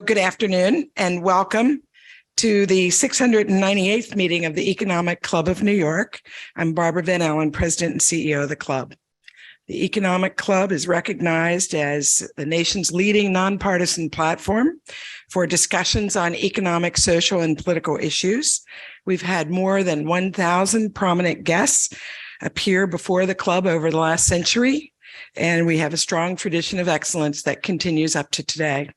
Good afternoon and welcome to the 698th meeting of the Economic Club of New York. I'm Barbara Van Allen, President and CEO of the club. The Economic Club is recognized as the nation's leading nonpartisan platform for discussions on economic, social, and political issues. We've had more than 1,000 prominent guests appear before the club over the last century, and we have a strong tradition of excellence that continues up to today.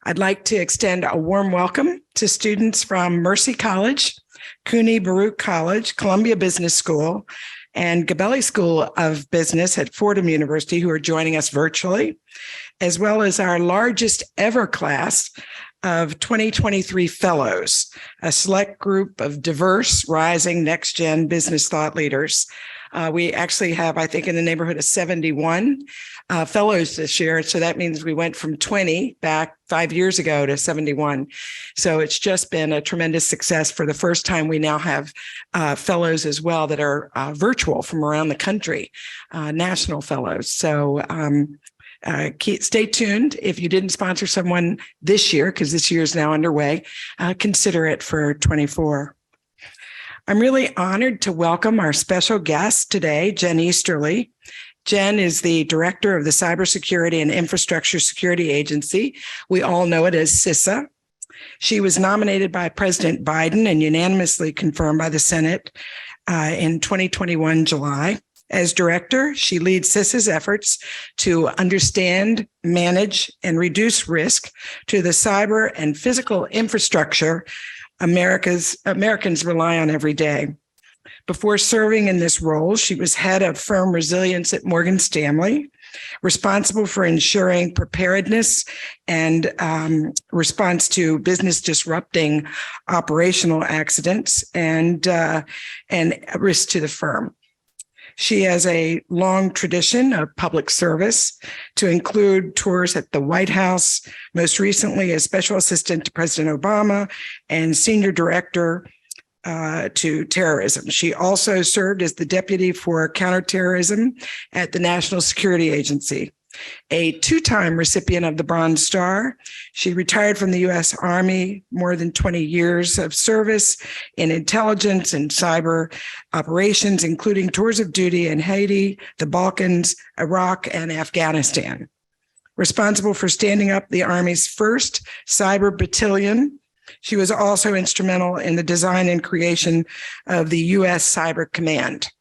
I'd like to extend a warm welcome to students from Mercy College, CUNY Baruch College, Columbia Business School, and Gabelli School of Business at Fordham University who are joining us virtually, as well as our largest ever class of 2023 fellows, a select group of diverse, rising, next-gen business thought leaders. We actually have, I think, in the neighborhood of 71 fellows this year. So that means we went from 20 back 5 years ago to 71. So it's just been a tremendous success. For the first time, we now have fellows as well that are virtual from around the country, national fellows. So stay tuned. If you didn't sponsor someone this year, because this year is now underway, consider it for 24. I'm really honored to welcome our special guest today, Jen Easterly. Jen is the director of the Cybersecurity and Infrastructure Security Agency. We all know it as CISA. She was nominated by President Biden and unanimously confirmed by the Senate in 2021, July. As director, she leads CISA's efforts to understand, manage, and reduce risk to the cyber and physical infrastructure Americans rely on every day. Before serving in this role, she was head of firm resilience at Morgan Stanley, responsible for ensuring preparedness and response to business disrupting operational accidents and risk to the firm. She has a long tradition of public service, to include tours at the White House, most recently as special assistant to President Obama and senior director to terrorism. She also served as the deputy for counterterrorism at the National Security Agency. A two-time recipient of the Bronze Star, she retired from the U.S. Army, more than 20 years of service in intelligence and cyber operations, including tours of duty in Haiti, the Balkans, Iraq, and Afghanistan. Responsible for standing up the Army's first cyber battalion, she was also instrumental in the design and creation of the U.S. Cyber Command.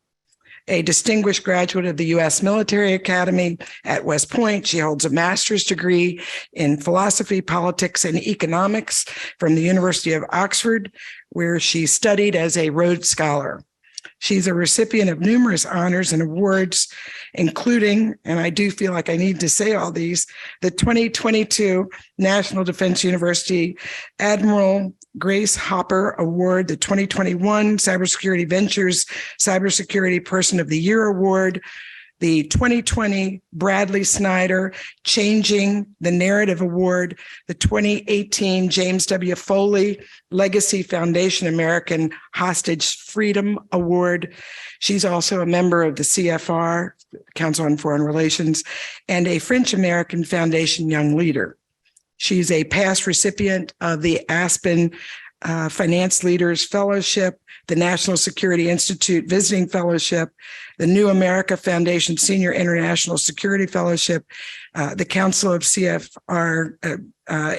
A distinguished graduate of the U.S. Military Academy at West Point, she holds a master's degree in philosophy, politics, and economics from the University of Oxford, where she studied as a Rhodes Scholar. She's a recipient of numerous honors and awards, including, and I do feel like I need to say all these, the 2022 National Defense University Admiral Grace Hopper Award, the 2021 Cybersecurity Ventures Cybersecurity Person of the Year Award, the 2020 Bradley Snyder Changing the Narrative Award, the 2018 James W. Foley Legacy Foundation American Hostage Freedom Award. She's also a member of the CFR, Council on Foreign Relations, and a French American Foundation Young Leader. She's a past recipient of the Aspen Finance Leaders Fellowship, the National Security Institute Visiting Fellowship, the New America Foundation Senior International Security Fellowship, the Council of CFR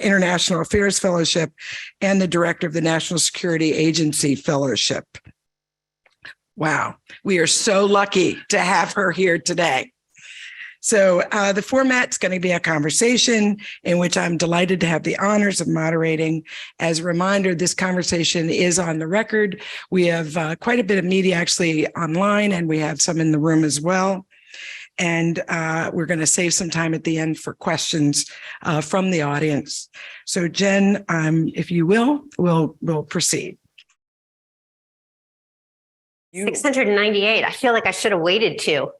International Affairs Fellowship, and the Director of the National Security Agency Fellowship. Wow, we are so lucky to have her here today. So the format's going to be a conversation in which I'm delighted to have the honors of moderating. As a reminder, this conversation is on the record. We have quite a bit of media actually online, and we have some in the room as well. And we're going to save some time at the end for questions from the audience. So Jen, if you will, we'll proceed. 698. I feel like I should have waited two.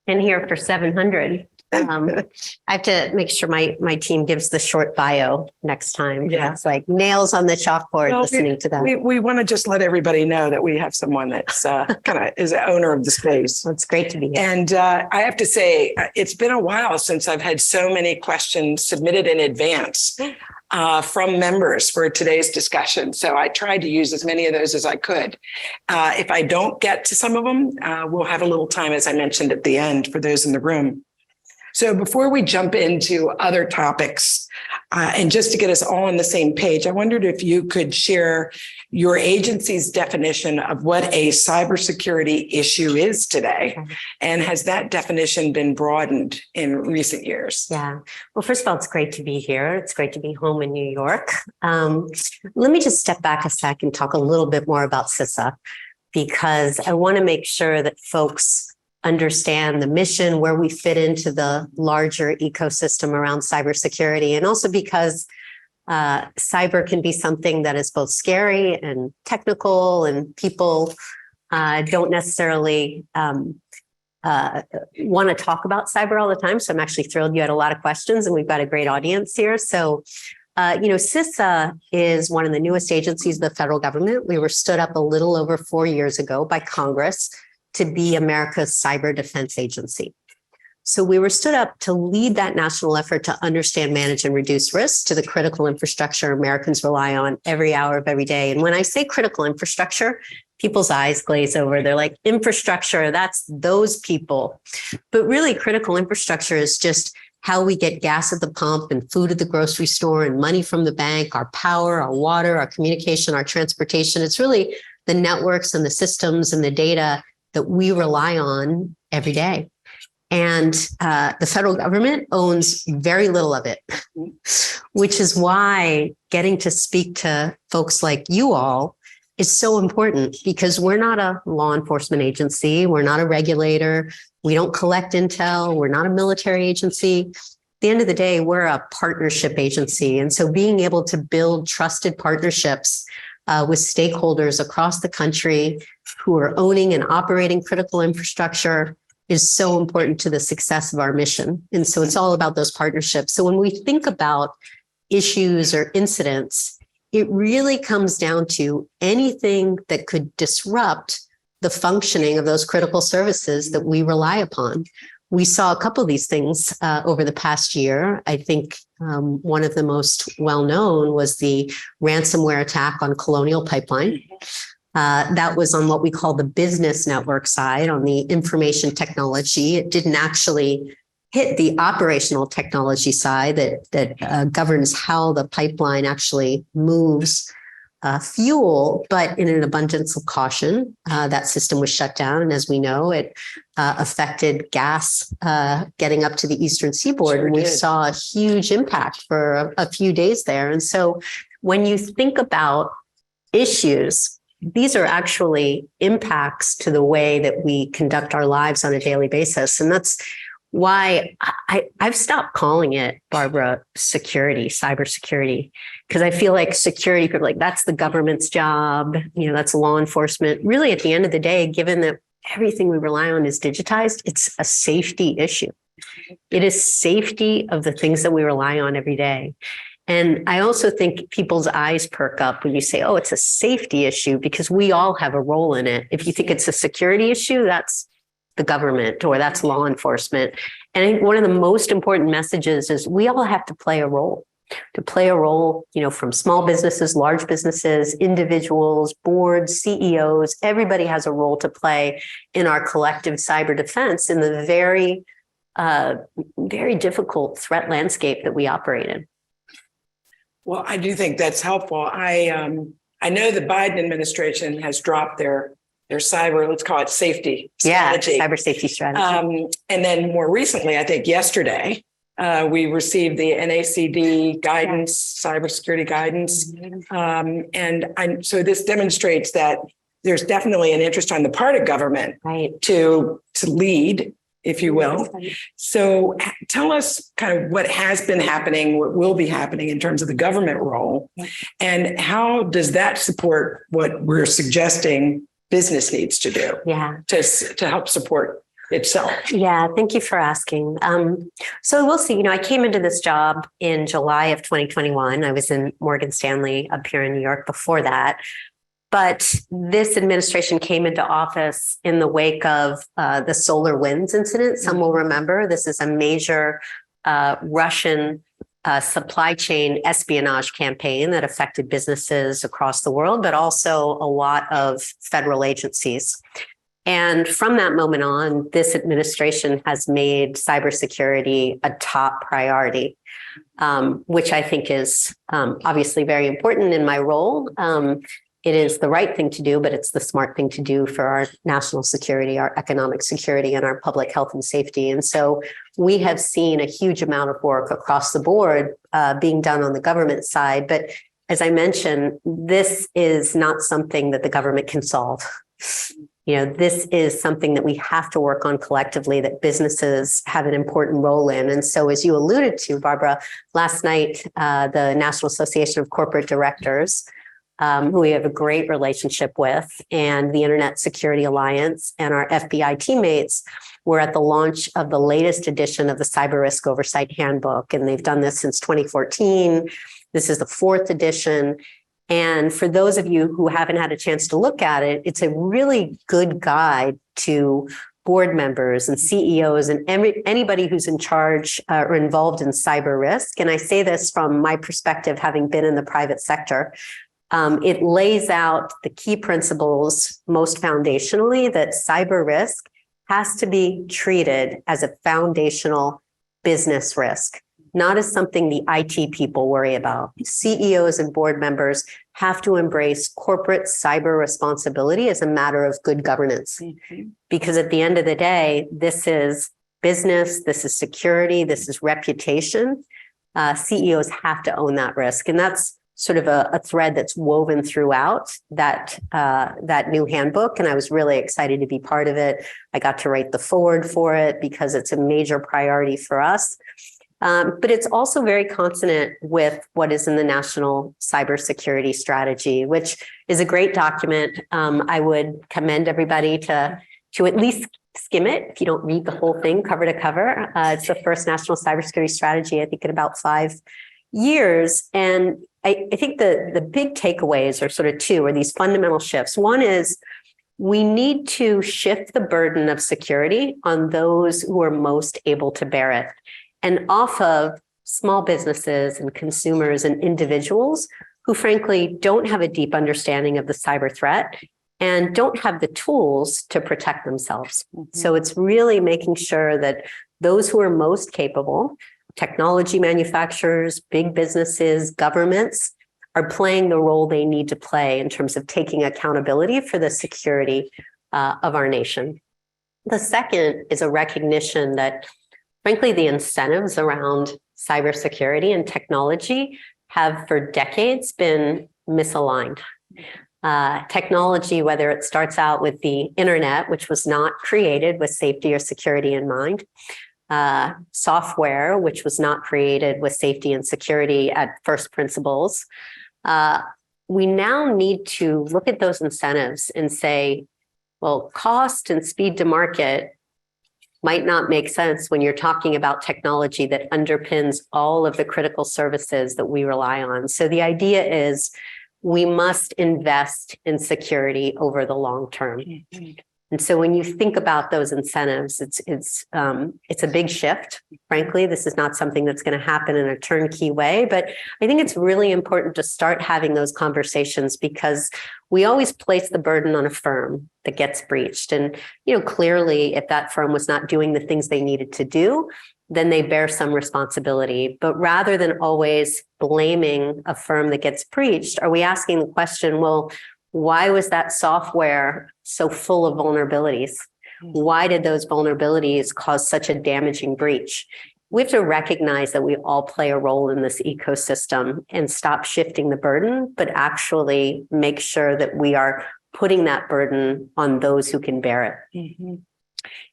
In here for 700. I have to make sure my team gives the short bio next time. Yeah. It's like nails on the chalkboard listening to that. We want to just let everybody know that we have someone that's kind of is the owner of the space. It's great to be here. And I have to say, it's been a while since I've had so many questions submitted in advance from members for today's discussion. So I tried to use as many of those as I could. If I don't get to some of them, we'll have a little time, as I mentioned at the end, for those in the room. So before we jump into other topics, and just to get us all on the same page, I wondered if you could share your agency's definition of what a cybersecurity issue is today. And has that definition been broadened in recent years? Yeah. Well, first of all, it's great to be here. It's great to be home in New York. Let me just step back a sec and talk a little bit more about CISA, because I want to make sure that folks understand the mission, where we fit into the larger ecosystem around cybersecurity, and also because cyber can be something that is both scary and technical, and people don't necessarily want to talk about cyber all the time. So I'm actually thrilled you had a lot of questions, and we've got a great audience here. So, CISA is one of the newest agencies of the federal government. We were stood up a little over 4 years ago by Congress to be America's cyber defense agency. So we were stood up to lead that national effort to understand, manage, and reduce risks to the critical infrastructure Americans rely on every hour of every day. And when I say critical infrastructure, people's eyes glaze over. They're like, infrastructure, that's those people. But really, critical infrastructure is just how we get gas at the pump and food at the grocery store and money from the bank, our power, our water, our communication, our transportation. It's really the networks and the systems and the data that we rely on every day. And the federal government owns very little of it, which is why getting to speak to folks like you all is so important, because we're not a law enforcement agency. We're not a regulator. We don't collect intel. We're not a military agency. At the end of the day, we're a partnership agency. And so being able to build trusted partnerships with stakeholders across the country who are owning and operating critical infrastructure is so important to the success of our mission. And so it's all about those partnerships. So when we think about issues or incidents, it really comes down to anything that could disrupt the functioning of those critical services that we rely upon. We saw a couple of these things over the past year. I think one of the most well-known was the ransomware attack on Colonial Pipeline. That was on what we call the business network side, on the information technology. It didn't actually hit the operational technology side that governs how the pipeline actually moves fuel, but in an abundance of caution, that system was shut down. And as we know, it affected gas getting up to the Eastern Seaboard. Sure and we did. saw a huge impact for a few days there. And so when you think about issues, these are actually impacts to the way that we conduct our lives on a daily basis. And that's why I've stopped calling it, Barbara, security, cybersecurity, because I feel like security, people are like, that's the government's job, that's law enforcement. Really, at the end of the day, given that everything we rely on is digitized, it's a safety issue. It is safety of the things that we rely on every day. And I also think people's eyes perk up when you say, oh, it's a safety issue, because we all have a role in it. If you think it's a security issue, that's the government or that's law enforcement. And I think one of the most important messages is we all have to play a role, from small businesses, large businesses, individuals, boards, CEOs. Everybody has a role to play in our collective cyber defense in the very, very difficult threat landscape that we operate in. Well, I do think that's helpful. I know the Biden administration has dropped their cyber, let's call it safety strategy. Yeah, cyber safety strategy. And then more recently, I think yesterday, we received the NACD guidance, cybersecurity guidance. So this demonstrates that there's definitely an interest on the part of government to lead, if you will. So tell us kind of what has been happening, what will be happening in terms of the government role, and how does that support what we're suggesting business needs to do to help support itself? Yeah, thank you for asking. So we'll see. I came into this job in July of 2021. I was in Morgan Stanley up here in New York before that. But this administration came into office in the wake of the SolarWinds incident. Some will remember this is a major Russian supply chain espionage campaign that affected businesses across the world, but also a lot of federal agencies. And from that moment on, this administration has made cybersecurity a top priority, which I think is obviously very important in my role. It is the right thing to do, but it's the smart thing to do for our national security, our economic security, and our public health and safety. And so we have seen a huge amount of work across the board being done on the government side. But as I mentioned, this is not something that the government can solve. This is something that we have to work on collectively, that businesses have an important role in. And so, as you alluded to, Barbara, last night, the National Association of Corporate Directors, who we have a great relationship with, and the Internet Security Alliance and our FBI teammates were at the launch of the latest edition of the Cyber Risk Oversight Handbook. And they've done this since 2014. This is the 4th edition. And for those of you who haven't had a chance to look at it, it's a really good guide to board members and CEOs and anybody who's in charge or involved in cyber risk. And I say this from my perspective, having been in the private sector. It lays out the key principles most foundationally that cyber risk has to be treated as a foundational business risk, not as something the IT people worry about. CEOs and board members have to embrace corporate cyber responsibility as a matter of good governance. Mm-hmm. Because at the end of the day, this is business, this is security, this is reputation. CEOs have to own that risk. And that's sort of a thread that's woven throughout that new handbook. And I was really excited to be part of it. I got to write the foreword for it because it's a major priority for us. But it's also very consonant with what is in the National Cybersecurity Strategy, which is a great document. I would commend everybody to at least skim it if you don't read the whole thing cover to cover. It's the first National Cybersecurity Strategy, I think, in about 5 years. And I think the big takeaways are sort of two, or these fundamental shifts. One is we need to shift the burden of security on those who are most able to bear it, and off of small businesses and consumers and individuals who frankly don't have a deep understanding of the cyber threat and don't have the tools to protect themselves. Mm-hmm. So it's really making sure that those who are most capable, technology manufacturers, big businesses, governments, are playing the role they need to play in terms of taking accountability for the security of our nation. The second is a recognition that, frankly, the incentives around cybersecurity and technology have for decades been misaligned. Technology, whether it starts out with the internet, which was not created with safety or security in mind, software, which was not created with safety and security at first principles, we now need to look at those incentives and say, well, cost and speed to market might not make sense when you're talking about technology that underpins all of the critical services that we rely on. So the idea is we must invest in security over the long term. Mm-hmm. And so when you think about those incentives, it's a big shift. Frankly, this is not something that's going to happen in a turnkey way, but I think it's really important to start having those conversations because we always place the burden on a firm that gets breached. And, clearly, if that firm was not doing the things they needed to do, then they bear some responsibility. But rather than always blaming a firm that gets breached, are we asking the question, well, why was that software so full of vulnerabilities? Why did those vulnerabilities cause such a damaging breach? We have to recognize that we all play a role in this ecosystem and stop shifting the burden, but actually make sure that we are putting that burden on those who can bear it. Mm-hmm.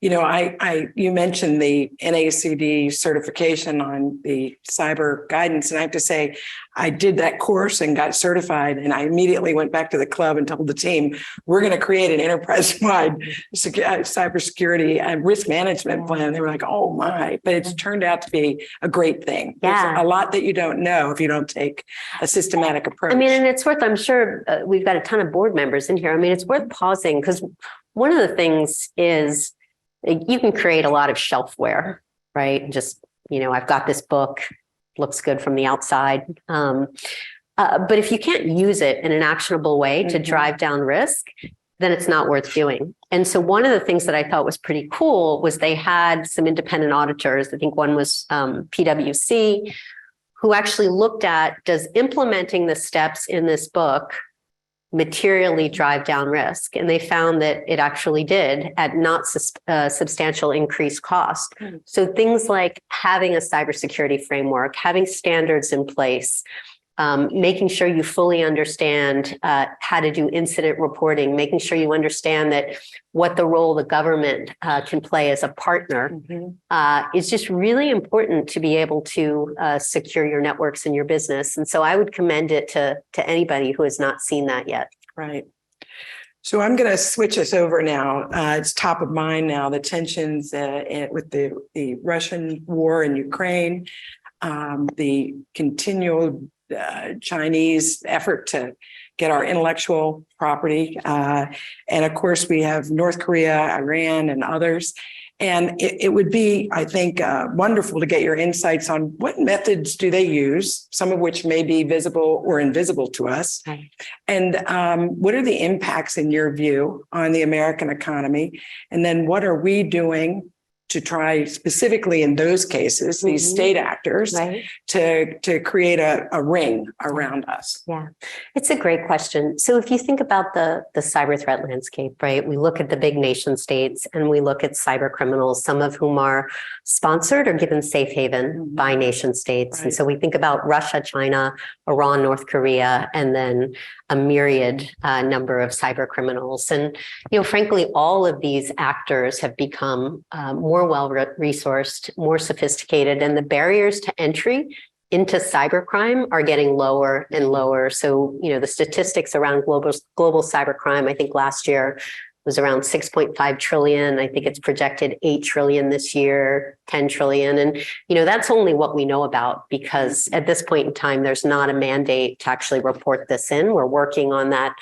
You mentioned the NACD certification on the cyber guidance, and I have to say, I did that course and got certified, and I immediately went back to the club and told the team, we're going to create an enterprise-wide cybersecurity and risk management plan. They were like, oh my, but it's turned out to be a great thing. Yeah. There's a lot that you don't know if you don't take a systematic approach. And it's worth, I'm sure we've got a ton of board members in here. It's worth pausing because one of the things is, you can create a lot of shelfware, right? Just, I've got this book, looks good from the outside. But if you can't use it in an actionable way to drive down risk, then it's not worth doing. And so one of the things that I thought was pretty cool was they had some independent auditors. I think one was PwC, who actually looked at, does implementing the steps in this book materially drive down risk? And they found that it actually did at not substantial increased cost. So things like having a cybersecurity framework, having standards in place, making sure you fully understand how to do incident reporting, making sure you understand that what the role the government can play as a partner is just really important to be able to secure your networks and your business. And so I would commend it to anybody who has not seen that yet. Right. So I'm going to switch us over now. It's top of mind now, the tensions with the Russian war in Ukraine, the continual Chinese effort to get our intellectual property. And of course, we have North Korea, Iran, and others. And it would be, I think, wonderful to get your insights on what methods do they use, some of which may be visible or invisible to us. Right. And what are the impacts, in your view, on the American economy? And then what are we doing to try, specifically in those cases, these state actors, right, to create a ring around us? Yeah, it's a great question. So if you think about the cyber threat landscape, right, we look at the big nation states and we look at cyber criminals, some of whom are sponsored or given safe haven by nation states. Right. And so we think about Russia, China, Iran, North Korea, and then a myriad number of cyber criminals. And, frankly, all of these actors have become more well-resourced, more sophisticated, and the barriers to entry into cybercrime are getting lower and lower. So, the statistics around global cybercrime, I think last year was around 6.5 trillion. I think it's projected 8 trillion this year, 10 trillion. And, that's only what we know about, because at this point in time, there's not a mandate to actually report this in. We're working on that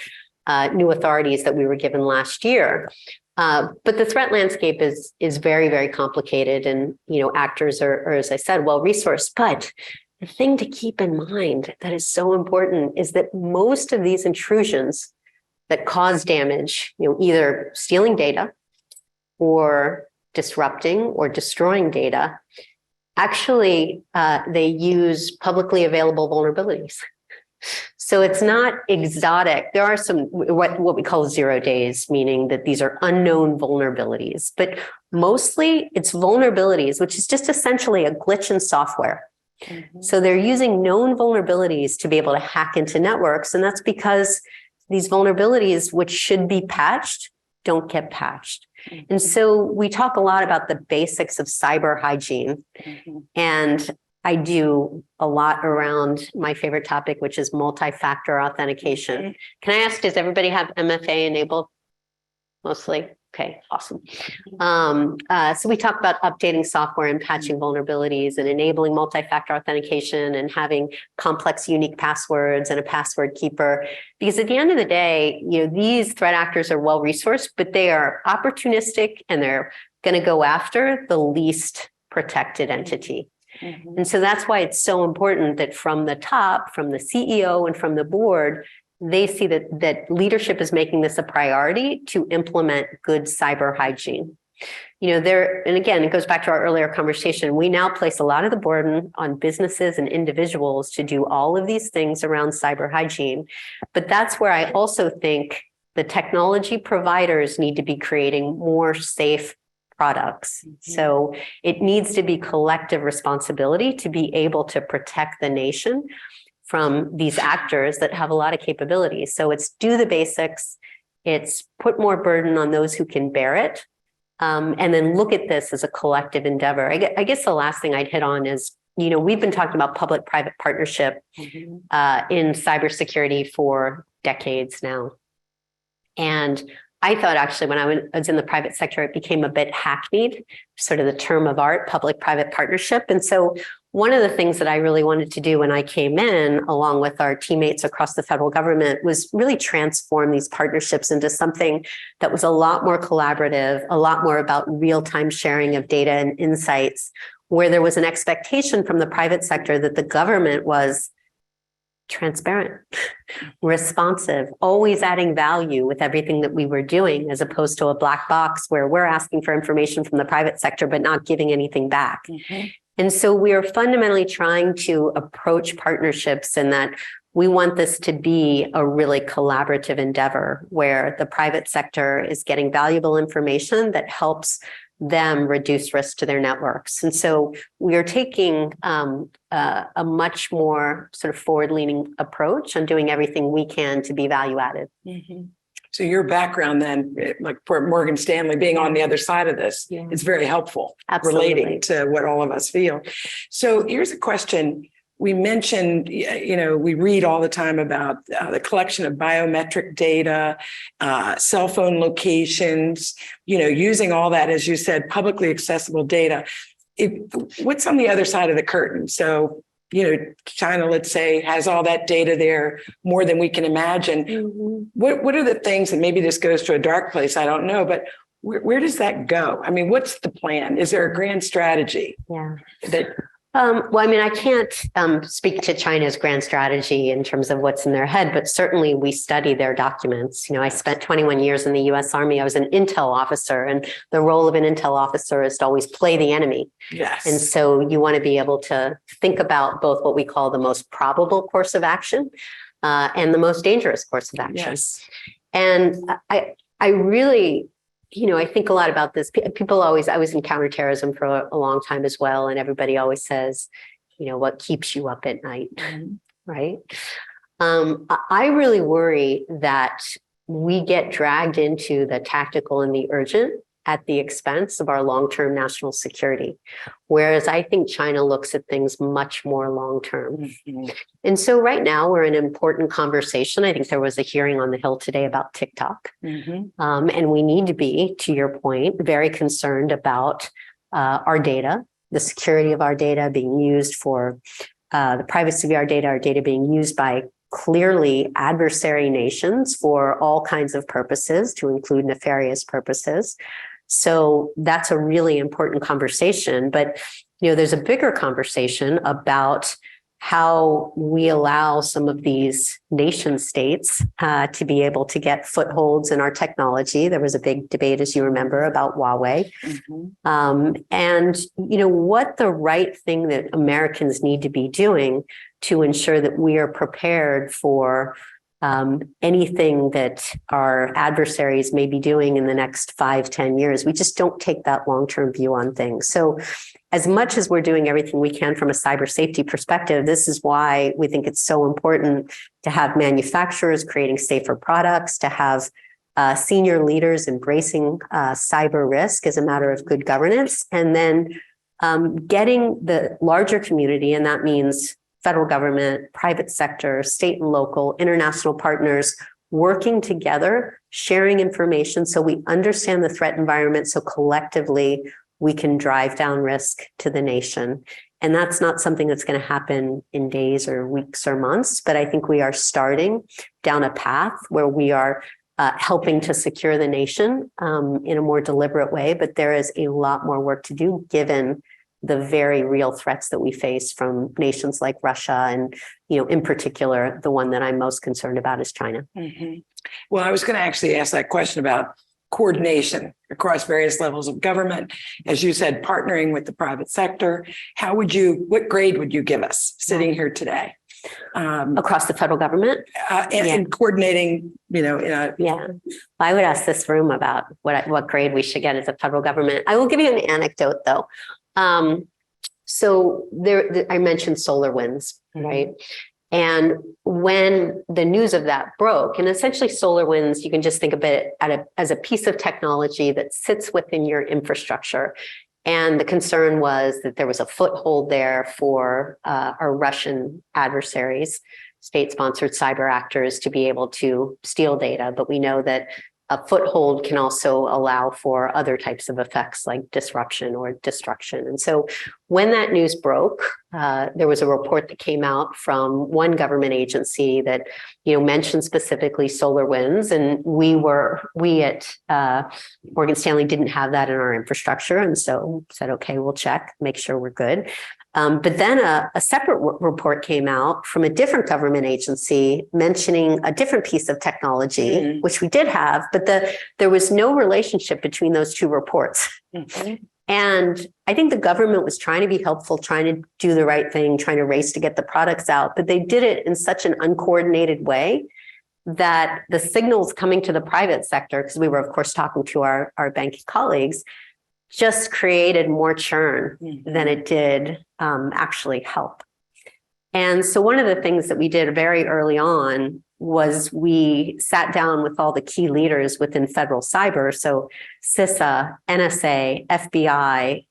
new authorities that we were given last year. But the threat landscape is very, very complicated. And, actors are, as I said, well-resourced. But the thing to keep in mind that is so important is that most of these intrusions that cause damage, either stealing data or disrupting or destroying data, actually, they use publicly available vulnerabilities. So it's not exotic. There are some, what we call 0 days, meaning that these are unknown vulnerabilities, but mostly it's vulnerabilities, which is just essentially a glitch in software. So they're using known vulnerabilities to be able to hack into networks. And that's because these vulnerabilities, which should be patched, don't get patched. And so we talk a lot about the basics of cyber hygiene. And I do a lot around my favorite topic, which is multi-factor authentication. Can I ask, does everybody have MFA enabled? Mostly? Okay, awesome. So we talk about updating software and patching vulnerabilities and enabling multi-factor authentication and having complex, unique passwords and a password keeper. Because at the end of the day, these threat actors are well-resourced, but they are opportunistic and they're going to go after the least protected entity. And so that's why it's so important that from the top, from the CEO and from the board, they see that leadership is making this a priority to implement good cyber hygiene. And again, it goes back to our earlier conversation. We now place a lot of the burden on businesses and individuals to do all of these things around cyber hygiene. But that's where I also think the technology providers need to be creating more safe products. So it needs to be collective responsibility to be able to protect the nation from these actors that have a lot of capabilities. So it's do the basics, it's put more burden on those who can bear it, and then look at this as a collective endeavor. I guess the last thing I'd hit on is, we've been talking about public-private partnership in cybersecurity for decades now. And I thought actually when I was in the private sector, it became a bit hackneyed, sort of the term of art, public-private partnership. And so one of the things that I really wanted to do when I came in, along with our teammates across the federal government, was really transform these partnerships into something that was a lot more collaborative, a lot more about real-time sharing of data and insights, where there was an expectation from the private sector that the government was transparent, responsive, always adding value with everything that we were doing, as opposed to a black box where we're asking for information from the private sector, but not giving anything back. Mm-hmm. And so we are fundamentally trying to approach partnerships in that we want this to be a really collaborative endeavor where the private sector is getting valuable information that helps them reduce risk to their networks. And so we are taking a much more sort of forward-leaning approach on doing everything we can to be value added. Mm-hmm. So your background then, like for Morgan Stanley, being on the other side of this, is very helpful. Absolutely. Relating to what all of us feel. So here's a question. We mentioned, we read all the time about the collection of biometric data, cell phone locations, using all that, as you said, publicly accessible data. What's on the other side of the curtain? So, China, let's say, has all that data there, more than we can imagine. Mm-hmm. What are the things, and maybe this goes to a dark place, I don't know, but where does that go? I mean, what's the plan? Is there a grand strategy? Yeah. I can't speak to China's grand strategy in terms of what's in their head, but certainly we study their documents. I spent 21 years in the U.S. Army. I was an intel officer, and the role of an intel officer is to always play the enemy. Yes. And so you want to be able to think about both what we call the most probable course of action and the most dangerous course of action. Yes. And I really... I think a lot about this. People always, I was in counterterrorism for a long time as well. And everybody always says, what keeps you up at night, right? I really worry that we get dragged into the tactical and the urgent at the expense of our long-term national security. Whereas I think China looks at things much more long-term. Mm-hmm. And so right now we're in an important conversation. I think there was a hearing on the Hill today about TikTok. Mm-hmm. And we need to be, to your point, very concerned about our data, the security of our data being used for the privacy of our data being used by clearly adversary nations for all kinds of purposes, to include nefarious purposes. So that's a really important conversation. But, there's a bigger conversation about how we allow some of these nation states to be able to get footholds in our technology. There was a big debate, as you remember, about Huawei. Mm-hmm. And, what the right thing that Americans need to be doing to ensure that we are prepared for anything that our adversaries may be doing in the next 5-10 years. We just don't take that long-term view on things. So as much as we're doing everything we can from a cyber safety perspective, this is why we think it's so important to have manufacturers creating safer products, to have senior leaders embracing cyber risk as a matter of good governance, and then getting the larger community, and that means federal government, private sector, state and local, international partners, working together, sharing information so we understand the threat environment, so collectively we can drive down risk to the nation. And that's not something that's going to happen in days or weeks or months, but I think we are starting down a path where we are helping to secure the nation in a more deliberate way. But there is a lot more work to do given the very real threats that we face from nations like Russia. And, in particular, the one that I'm most concerned about is China. Mm-hmm. Well, I was going to actually ask that question about coordination across various levels of government. As you said, partnering with the private sector. What grade would you give us sitting here today? Across the federal government? And coordinating, I would ask this room about what grade we should get as a federal government. I will give you an anecdote, though. So I mentioned SolarWinds, right? And when the news of that broke, and essentially SolarWinds, you can just think of it as a piece of technology that sits within your infrastructure. And the concern was that there was a foothold there for our Russian adversaries, state-sponsored cyber actors, to be able to steal data. But we know that a foothold can also allow for other types of effects like disruption or destruction. And so when that news broke, there was a report that came out from one government agency that, mentioned specifically solar winds. And we at Morgan Stanley didn't have that in our infrastructure. And so said, okay, we'll check, make sure we're good. But then a separate report came out from a different government agency mentioning a different piece of technology, which we did have, but there was no relationship between those two reports. And I think the government was trying to be helpful, trying to do the right thing, trying to race to get the products out, but they did it in such an uncoordinated way that the signals coming to the private sector, because we were, of course, talking to our banking colleagues, just created more churn than it did actually help. And so one of the things that we did very early on was we sat down with all the key leaders within federal cyber. So CISA, NSA, FBI,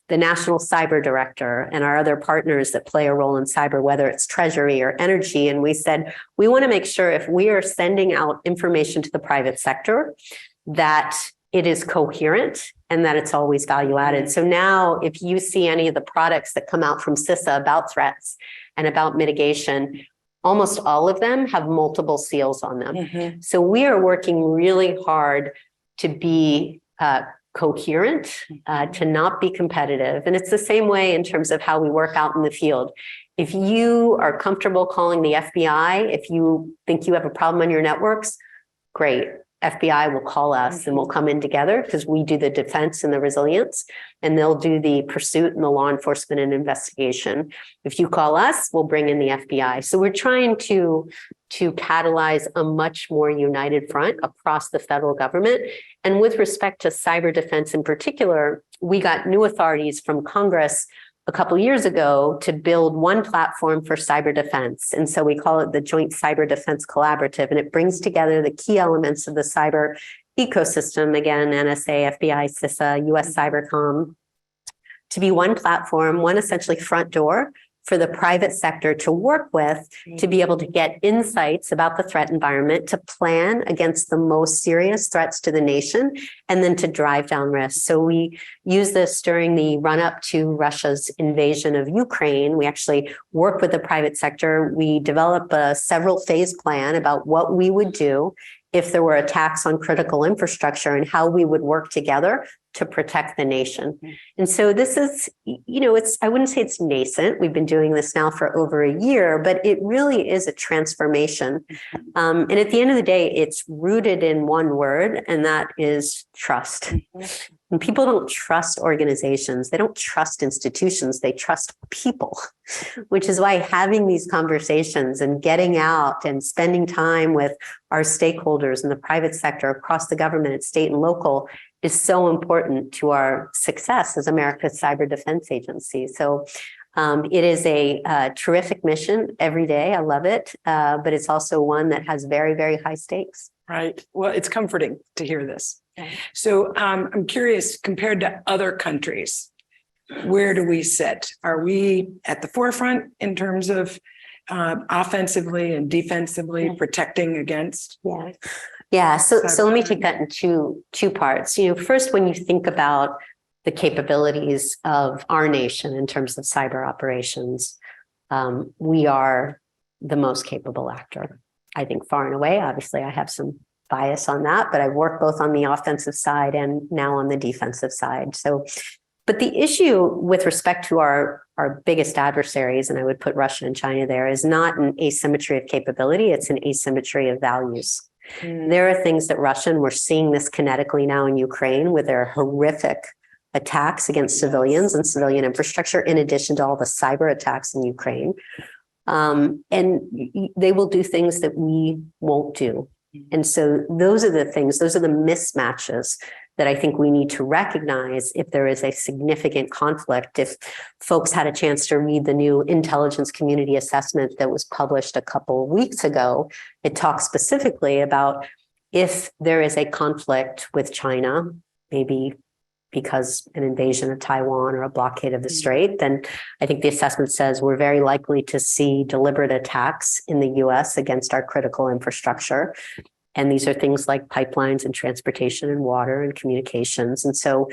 the National Cyber Director, and our other partners that play a role in cyber, whether it's Treasury or Energy. And we said, we want to make sure if we are sending out information to the private sector, that it is coherent and that it's always value added. So now if you see any of the products that come out from CISA about threats and about mitigation, almost all of them have multiple seals on them. So we are working really hard to be coherent, to not be competitive. And it's the same way in terms of how we work out in the field. If you are comfortable calling the FBI, if you think you have a problem on your networks, great. FBI will call us and we'll come in together because we do the defense and the resilience, and they'll do the pursuit and the law enforcement and investigation. If you call us, we'll bring in the FBI. So we're trying to catalyze a much more united front across the federal government. And with respect to cyber defense in particular, we got new authorities from Congress a couple of years ago to build one platform for cyber defense. And so we call it the Joint Cyber Defense Collaborative, and it brings together the key elements of the cyber ecosystem, again, NSA, FBI, CISA, US Cybercom, to be one platform, one essentially front door for the private sector to work with, to be able to get insights about the threat environment, to plan against the most serious threats to the nation, and then to drive down risk. So we use this during the run-up to Russia's invasion of Ukraine. We actually work with the private sector. We develop a several-phase plan about what we would do if there were attacks on critical infrastructure and how we would work together to protect the nation. And so this is, I wouldn't say it's nascent. We've been doing this now for over a year, but it really is a transformation. And at the end of the day, it's rooted in one word, and that is trust. And people don't trust organizations. They don't trust institutions. They trust people, which is why having these conversations and getting out and spending time with our stakeholders in the private sector across the government at state and local is so important to our success as America's Cyber Defense Agency. So it is a terrific mission every day. I love it. But it's also one that has very, very high stakes. Right. Well, it's comforting to hear this. So I'm curious, compared to other countries, where do we sit? Are we at the forefront in terms of offensively and defensively protecting against? Yeah. So let me take that in two parts. First, when you think about the capabilities of our nation in terms of cyber operations, we are the most capable actor, I think, far and away. Obviously, I have some bias on that, but I've worked both on the offensive side and now on the defensive side. So, but the issue with respect to our biggest adversaries, and I would put Russia and China there, is not an asymmetry of capability, it's an asymmetry of values. There are things that Russia, and we're seeing this kinetically now in Ukraine with their horrific attacks against civilians and civilian infrastructure, in addition to all the cyber attacks in Ukraine. And they will do things that we won't do. And so those are the things, those are the mismatches that I think we need to recognize if there is a significant conflict. If folks had a chance to read the new intelligence community assessment that was published a couple of weeks ago, it talks specifically about if there is a conflict with China, maybe because an invasion of Taiwan or a blockade of the Strait, then I think the assessment says we're very likely to see deliberate attacks in the US against our critical infrastructure. And these are things like pipelines and transportation and water and communications. And so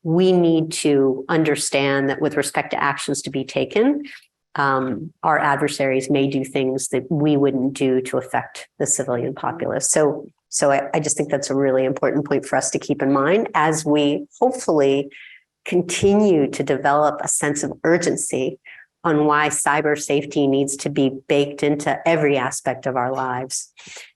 we need to understand that with respect to actions to be taken, our adversaries may do things that we wouldn't do to affect the civilian populace. So I just think that's a really important point for us to keep in mind as we hopefully continue to develop a sense of urgency on why cyber safety needs to be baked into every aspect of our lives.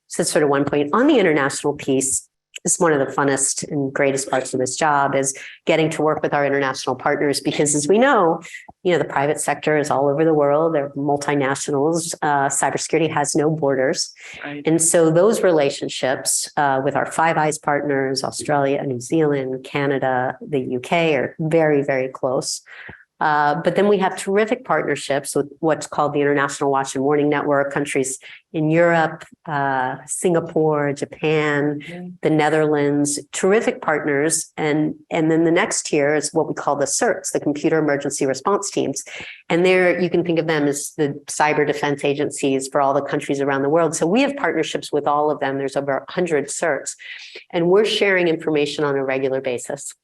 So that's sort of one point. On the international piece, it's one of the funnest and greatest parts of this job is getting to work with our international partners, because as we know, the private sector is all over the world. They're multinationals. Cybersecurity has no borders. Right. And so those relationships with our Five Eyes partners, Australia, New Zealand, Canada, the UK are very, very close. But then we have terrific partnerships with what's called the International Watch and Warning Network, countries in Europe, Singapore, Japan, the Netherlands, terrific partners. And then the next tier is what we call the CERTs, the Computer Emergency Response Teams. And there you can think of them as the cyber defense agencies for all the countries around the world. So we have partnerships with all of them. There's over 100 CERTs, and we're sharing information on a regular basis.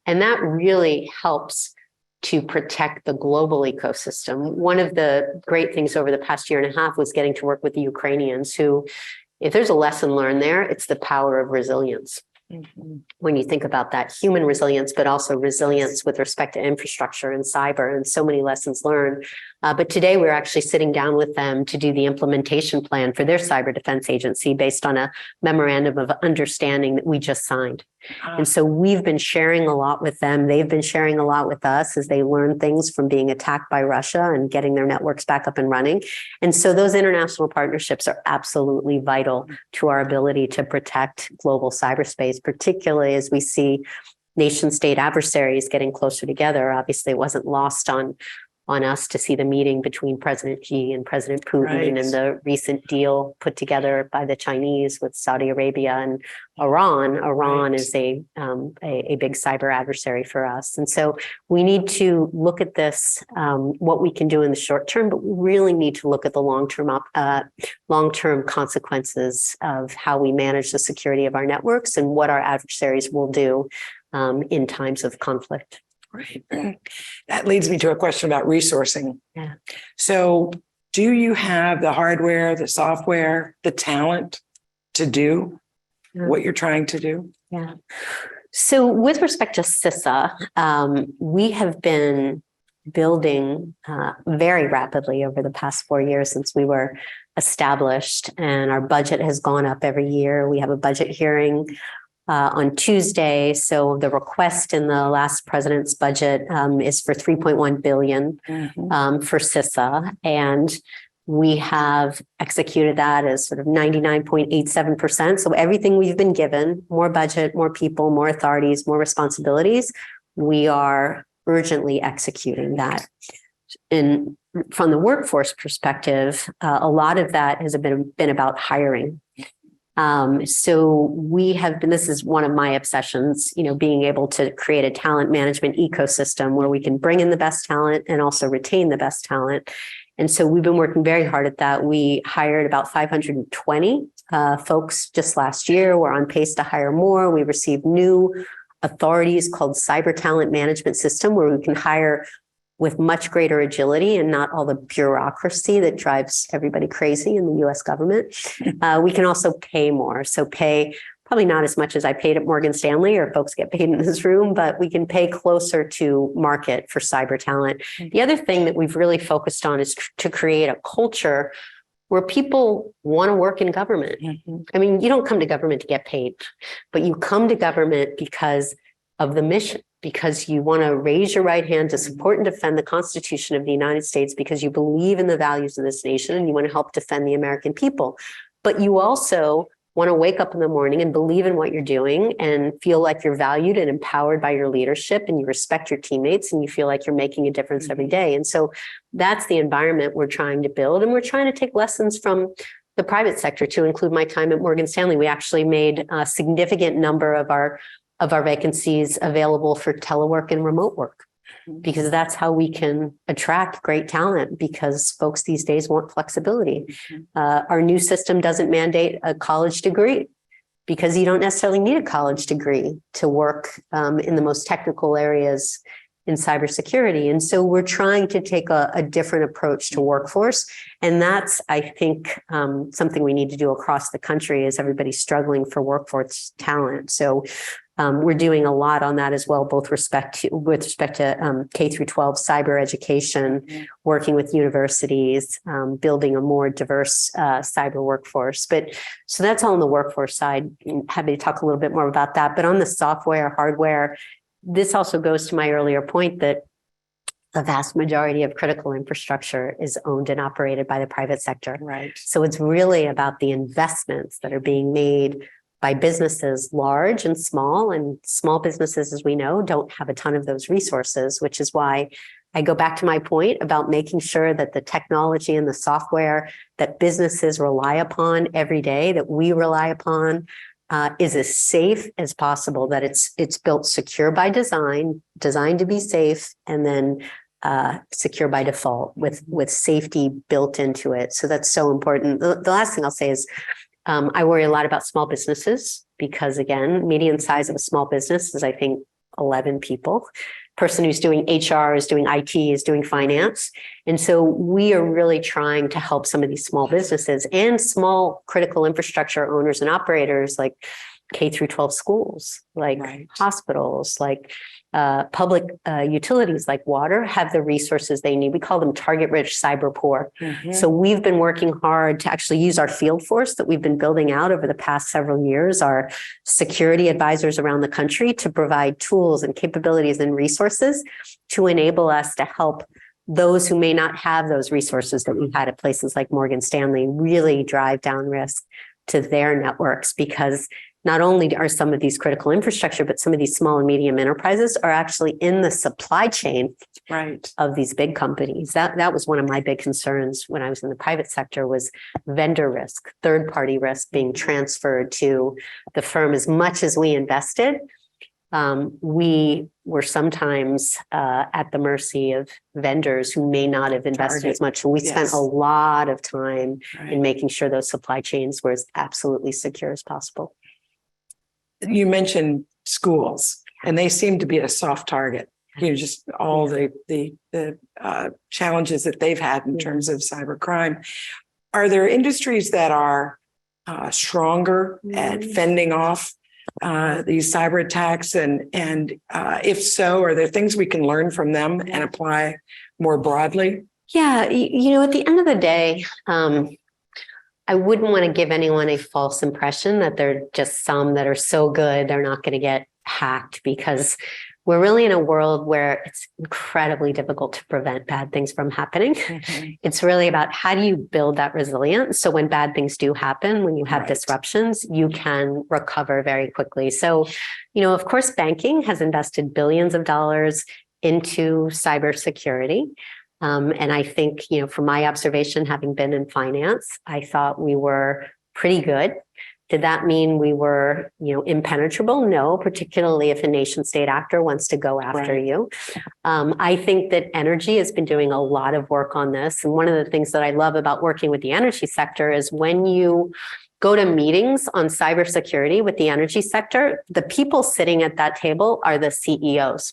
And that really helps to protect the global ecosystem. One of the great things over the past year and a half was getting to work with the Ukrainians who, if there's a lesson learned there, it's the power of resilience. When you think about that, human resilience, but also resilience with respect to infrastructure and cyber, and so many lessons learned. But today we're actually sitting down with them to do the implementation plan for their cyber defense agency based on a memorandum of understanding that we just signed. And so we've been sharing a lot with them. They've been sharing a lot with us as they learn things from being attacked by Russia and getting their networks back up and running. And so those international partnerships are absolutely vital to our ability to protect global cyberspace, particularly as we see nation state adversaries getting closer together. Obviously, it wasn't lost on us to see the meeting between President Xi and President Putin, Right. and the recent deal put together by the Chinese with Saudi Arabia and Iran. Iran Right. is a big cyber adversary for us. And so we need to look at this, what we can do in the short term, but we really need to look at the long-term consequences of how we manage the security of our networks and what our adversaries will do in times of conflict. Right. That leads me to a question about resourcing. Yeah. So do you have the hardware, the software, the talent to do what you're trying to do? Yeah. So with respect to CISA, we have been building very rapidly over the past 4 years since we were established, and our budget has gone up every year. We have a budget hearing on Tuesday. So the request in the last president's budget is for $3.1 billion for CISA. And we have executed that as sort of 99.87%. So everything we've been given, more budget, more people, more authorities, more responsibilities, we are urgently executing that. And from the workforce perspective, a lot of that has been about hiring. So we have been, this is one of my obsessions, being able to create a talent management ecosystem where we can bring in the best talent and also retain the best talent. And so we've been working very hard at that. We hired about 520 folks just last year. We're on pace to hire more. We received new authorities called Cyber Talent Management System, where we can hire with much greater agility and not all the bureaucracy that drives everybody crazy in the US government. We can also pay more. So pay probably not as much as I paid at Morgan Stanley or folks get paid in this room, but we can pay closer to market for cyber talent. The other thing that we've really focused on is to create a culture where people want to work in government. I mean, you don't come to government to get paid, but you come to government because of the mission, because you want to raise your right hand to support and defend the Constitution of the United States, because you believe in the values of this nation and you want to help defend the American people. But you also want to wake up in the morning and believe in what you're doing and feel like you're valued and empowered by your leadership, and you respect your teammates and you feel like you're making a difference every day. And so that's the environment we're trying to build. And we're trying to take lessons from the private sector, to include my time at Morgan Stanley. We actually made a significant number of our vacancies available for telework and remote work, because that's how we can attract great talent, because folks these days want flexibility. Our new system doesn't mandate a college degree. because you don't necessarily need a college degree to work in the most technical areas in cybersecurity. And so we're trying to take a different approach to workforce. And that's, I think, something we need to do across the country is everybody's struggling for workforce talent. So we're doing a lot on that as well, both with respect to K through 12 cyber education, working with universities, building a more diverse cyber workforce. But so that's all on the workforce side. Happy to talk a little bit more about that. But on the software, hardware, this also goes to my earlier point that the vast majority of critical infrastructure is owned and operated by the private sector. Right. So it's really about the investments that are being made by businesses, large and small businesses, as we know, don't have a ton of those resources, which is why I go back to my point about making sure that the technology and the software that businesses rely upon every day, that we rely upon, is as safe as possible, that it's built secure by design, designed to be safe, and then secure by default with safety built into it. So that's so important. The last thing I'll say is I worry a lot about small businesses because, again, median size of a small business is, I think, 11 people. Person who's doing HR is doing IT, is doing finance. And so we are really trying to help some of these small businesses and small critical infrastructure owners and operators like K through 12 schools, like hospitals, like public utilities like water have the resources they need. We call them target-rich cyber poor. So we've been working hard to actually use our field force that we've been building out over the past several years, our security advisors around the country, to provide tools and capabilities and resources to enable us to help those who may not have those resources that we've had at places like Morgan Stanley really drive down risk to their networks, because not only are some of these critical infrastructure, but some of these small and medium enterprises are actually in the supply chain of these big companies. That was one of my big concerns when I was in the private sector, was vendor risk, third-party risk being transferred to the firm. As much as we invested, we were sometimes at the mercy of vendors who may not have invested as much. And we spent a lot of time in making sure those supply chains were as absolutely secure as possible. You mentioned schools, and they seem to be a soft target. You know, just all the challenges that they've had in terms of cybercrime. Are there industries that are stronger at fending off these cyber attacks? And if so, are there things we can learn from them and apply more broadly? Yeah, you know, at the end of the day, I wouldn't want to give anyone a false impression that they're just some that are so good they're not going to get hacked, because we're really in a world where it's incredibly difficult to prevent bad things from happening. It's really about how do you build that resilience so when bad things do happen, when you have disruptions, you can recover very quickly. So, you know, of course, banking has invested billions of dollars into cybersecurity. And I think, you know, from my observation, having been in finance, I thought we were pretty good. Did that mean we were, you know, impenetrable? No, particularly if a nation state actor wants to go after you. I think that energy has been doing a lot of work on this. And one of the things that I love about working with the energy sector is when you go to meetings on cybersecurity with the energy sector, the people sitting at that table are the CEOs.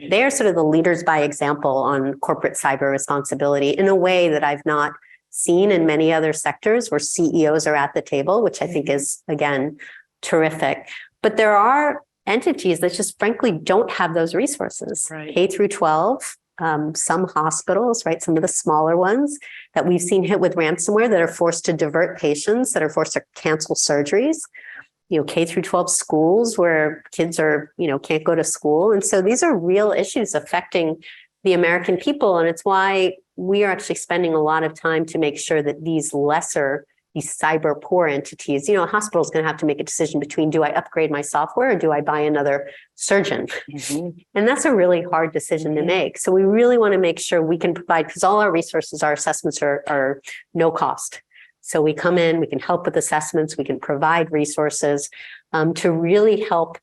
They are sort of the leaders by example on corporate cyber responsibility in a way that I've not seen in many other sectors where CEOs are at the table, which I think is, again, terrific. But there are entities that just frankly don't have those resources. K through 12, some hospitals, some of the smaller ones that we've seen hit with ransomware that are forced to divert patients, that are forced to cancel surgeries. You know, K through 12 schools where kids are, you know, can't go to school. And so these are real issues affecting the American people. And it's why we are actually spending a lot of time to make sure that these cyber poor entities, you know, a hospital is going to have to make a decision between, do I upgrade my software or do I buy another surgeon? And that's a really hard decision to make. So we really want to make sure we can provide, because all our resources, our assessments are no cost. So we come in, we can help with assessments, we can provide resources to really help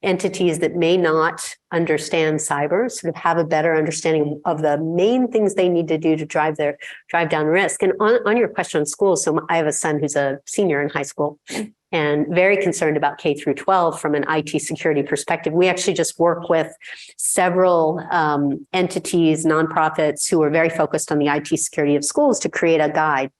entities that may not understand cyber sort of have a better understanding of the main things they need to do to drive down risk. And on your question on schools, so I have a son who's a senior in high school, and very concerned about K through 12 from an IT security perspective. We actually just work with several entities, nonprofits who are very focused on the IT security of schools to create a guide.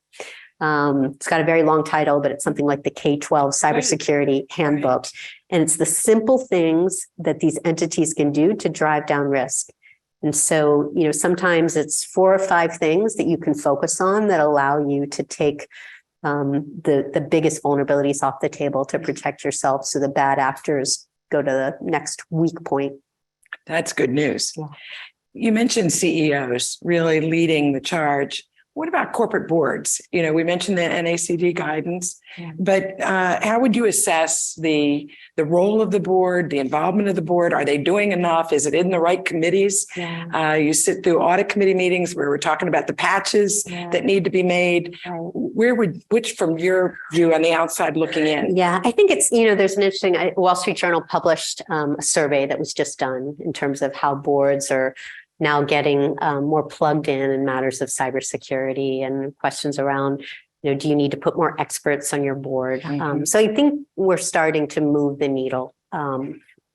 It's got a very long title, but it's something like the K-12 Cybersecurity Handbook. And it's the simple things that these entities can do to drive down risk. And so, sometimes it's 4 or 5 things that you can focus on that allow you to take the biggest vulnerabilities off the table to protect yourself, so the bad actors go to the next weak point. That's good news. Yeah. You mentioned CEOs really leading the charge. What about corporate boards? We mentioned the NACD guidance, but how would you assess the role of the board, the involvement of the board? Are they doing enough? Is it in the right committees? Yeah. You sit through audit committee meetings where we're talking about the patches that need to be made. Which from your view on the outside looking in? Yeah, I think it's, there's an interesting, Wall Street Journal published a survey that was just done in terms of how boards are now getting more plugged in matters of cybersecurity and questions around, do you need to put more experts on your board? So I think we're starting to move the needle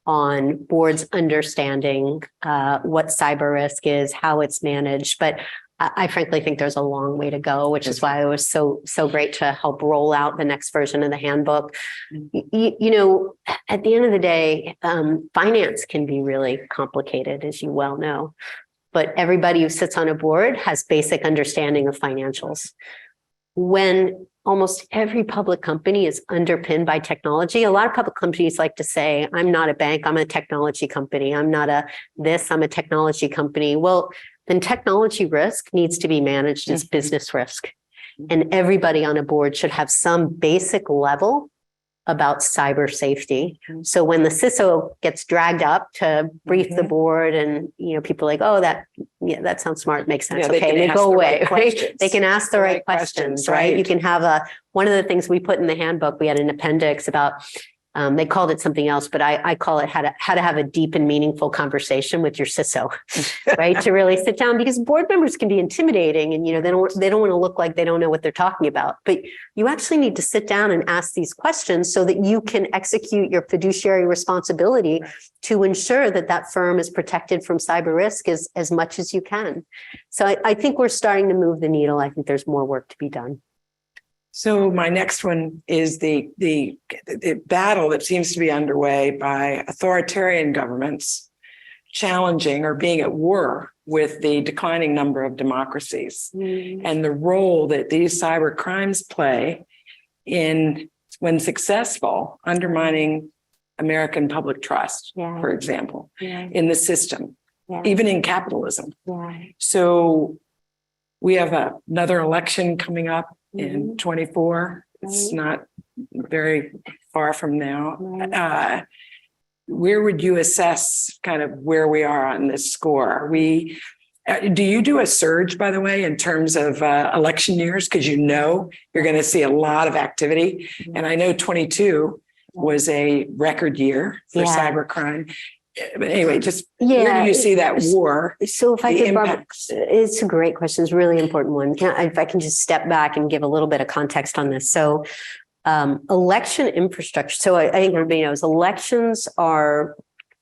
on boards understanding what cyber risk is, how it's managed. But I frankly think there's a long way to go, which is why it was so great to help roll out the next version of the handbook. At the end of the day, finance can be really complicated, as you well know, but everybody who sits on a board has basic understanding of financials. When almost every public company is underpinned by technology, a lot of public companies like to say, I'm not a bank, I'm a technology company. I'm not I'm a technology company. Well, then technology risk needs to be managed as business risk. And everybody on a board should have some basic level about cyber safety. So when the CISO gets dragged up to brief the board and, people are like, oh, that sounds smart, makes sense. Okay, they go away, right? They can ask the right questions, right? You can have one of the things we put in the handbook, we had an appendix about, they called it something else, but I call it how to have a deep and meaningful conversation with your CISO, right? To really sit down, because board members can be intimidating and, they don't want to look like they don't know what they're talking about, but you actually need to sit down and ask these questions so that you can execute your fiduciary responsibility to ensure that that firm is protected from cyber risk as much as you can. So I think we're starting to move the needle. I think there's more work to be done. So my next one is the battle that seems to be underway by authoritarian governments challenging or being at war with the declining number of democracies and the role that these cyber crimes play in, when successful, undermining American public trust, for example, in the system, even in capitalism. So we have another election coming up in 24. It's not very far from now. Where would you assess kind of where we are on this score? Do you do a surge, by the way, in terms of election years? Because you're going to see a lot of activity. And I know 22 was a record year for cybercrime. But anyway, just where do you see that war? So if I could, Barbara, it's a great question. It's a really important one. If I can just step back and give a little bit of context on this. So election infrastructure. So I think everybody knows elections are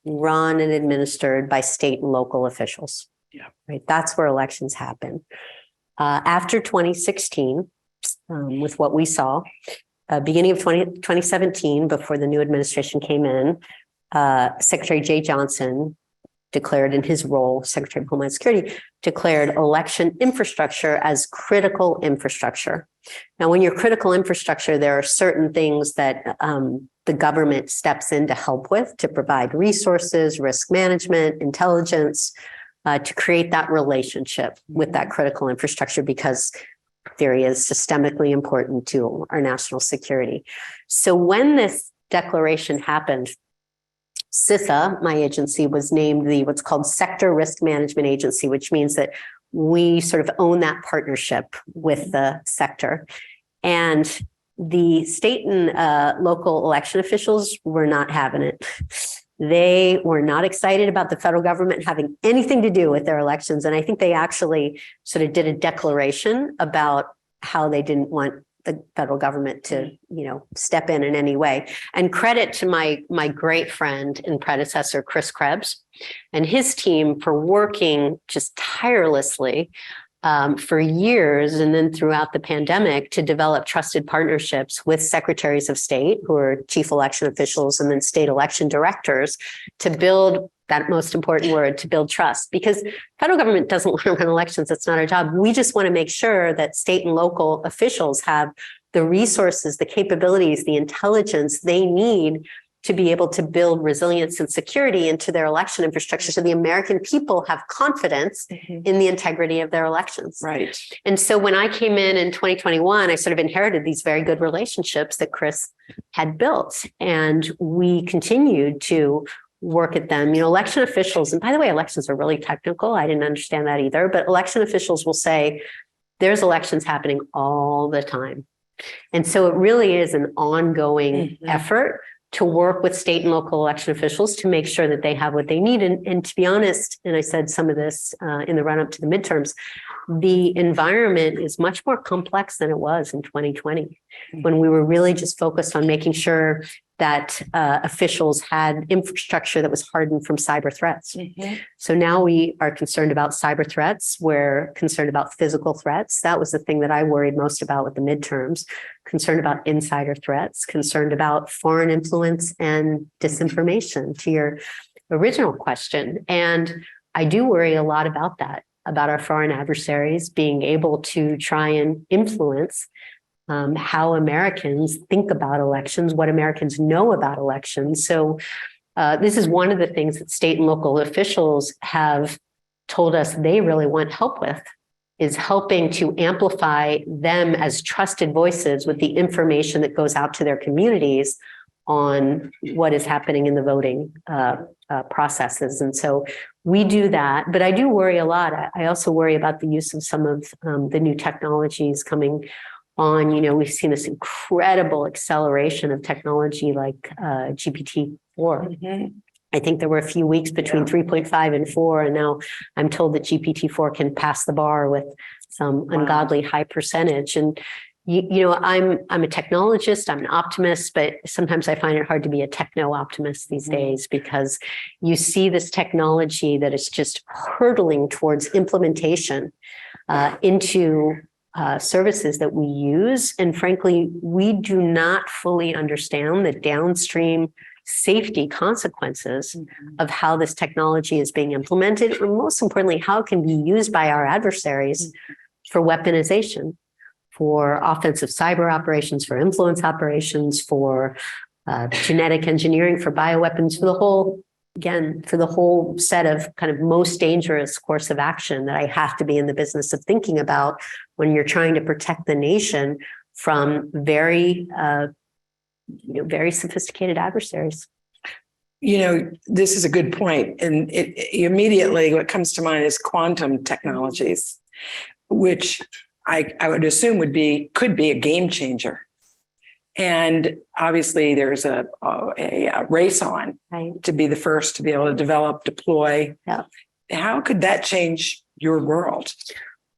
run and administered by state and local officials. Yeah. Right. That's where elections happen. After 2016, with what we saw, beginning of 2017, before the new administration came in, Secretary Jay Johnson declared in his role, Secretary of Homeland Security, declared election infrastructure as critical infrastructure. Now, when you're critical infrastructure, there are certain things that the government steps in to help with, to provide resources, risk management, intelligence, to create that relationship with that critical infrastructure, because theory is systemically important to our national security. So when this declaration happened, CISA, my agency, was named what's called Sector Risk Management Agency, which means that we sort of own that partnership with the sector. And the state and local election officials were not having it. They were not excited about the federal government having anything to do with their elections. And I think they actually sort of did a declaration about how they didn't want the federal government to, step in any way. And credit to my great friend and predecessor, Chris Krebs, and his team for working just tirelessly for years and then throughout the pandemic to develop trusted partnerships with secretaries of state who are chief election officials and then state election directors to build that most important word, to build trust, because federal government doesn't want to run elections. That's not our job. We just want to make sure that state and local officials have the resources, the capabilities, the intelligence they need to be able to build resilience and security into their election infrastructure so the American people have confidence in the integrity of their elections. Right. And so when I came in 2021, I sort of inherited these very good relationships that Chris had built, and we continued to work at them. Election officials, and by the way, elections are really technical. I didn't understand that either, but election officials will say there's elections happening all the time. And so it really is an ongoing effort to work with state and local election officials to make sure that they have what they need. And to be honest, and I said some of this in the run up to the midterms, the environment is much more complex than it was in 2020, when we were really just focused on making sure that officials had infrastructure that was hardened from cyber threats. So now we are concerned about cyber threats. We're concerned about physical threats. That was the thing that I worried most about with the midterms. Concerned about insider threats, concerned about foreign influence and disinformation, to your original question. And I do worry a lot about that, about our foreign adversaries being able to try and influence how Americans think about elections, what Americans know about elections. So this is one of the things that state and local officials have told us they really want help with, is helping to amplify them as trusted voices with the information that goes out to their communities on what is happening in the voting processes. And so we do that, but I do worry a lot. I also worry about the use of some of the new technologies coming on. We've seen this incredible acceleration of technology like GPT-4. I think there were a few weeks between 3.5 and 4, and now I'm told that GPT-4 can pass the bar with some ungodly high percentage. And I'm a technologist, I'm an optimist, but sometimes I find it hard to be a techno-optimist these days, because you see this technology that is just hurtling towards implementation into services that we use. And frankly, we do not fully understand the downstream safety consequences of how this technology is being implemented, and most importantly, how it can be used by our adversaries for weaponization, for offensive cyber operations, for influence operations, for genetic engineering, for bioweapons, for the whole set of kind of most dangerous course of action that I have to be in the business of thinking about when you're trying to protect the nation from very sophisticated adversaries. This is a good point. And immediately what comes to mind is quantum technologies, which I would assume could be a game changer. And obviously there's a race on to be the first to be able to develop, deploy. Yeah. How could that change your world?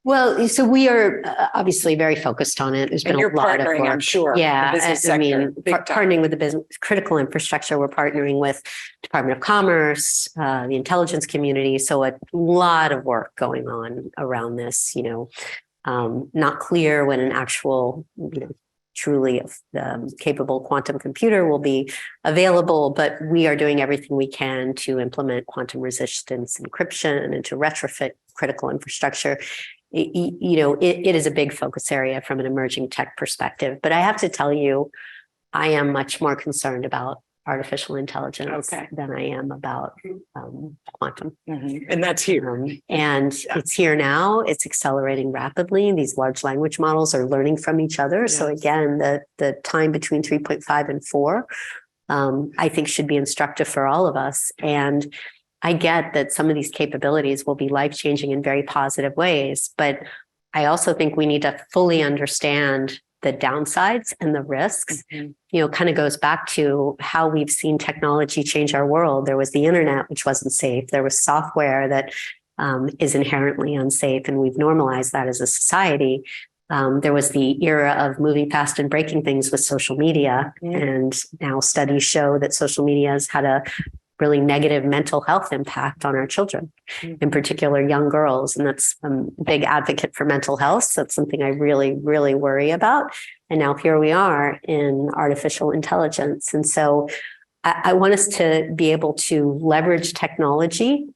Well, so we are obviously very focused on it. There's been a lot of work. I'm sure. Yeah, Partnering partnering with the business critical infrastructure. We're partnering with Department of Commerce, the intelligence community. So a lot of work going on around this. Not clear when an actual, truly capable quantum computer will be available, but we are doing everything we can to implement quantum resistance encryption and to retrofit critical infrastructure. It is a big focus area from an emerging tech perspective, but I have to tell you, I am much more concerned about artificial intelligence than I am about quantum. And that's here. And it's here now. It's accelerating rapidly. These large language models are learning from each other. Yes. So again, the time between 3.5 and 4, I think should be instructive for all of us. And I get that some of these capabilities will be life-changing in very positive ways, but I also think we need to fully understand the downsides and the risks. Kind of goes back to how we've seen technology change our world. There was the internet, which wasn't safe. There was software that is inherently unsafe, and we've normalized that as a society. There was the era of moving fast and breaking things with social media. And now studies show that social media has had a really negative mental health impact on our children, in particular young girls. And that's a big advocate for mental health. So that's something I really, really worry about. And now here we are in artificial intelligence. And so I want us to be able to leverage technology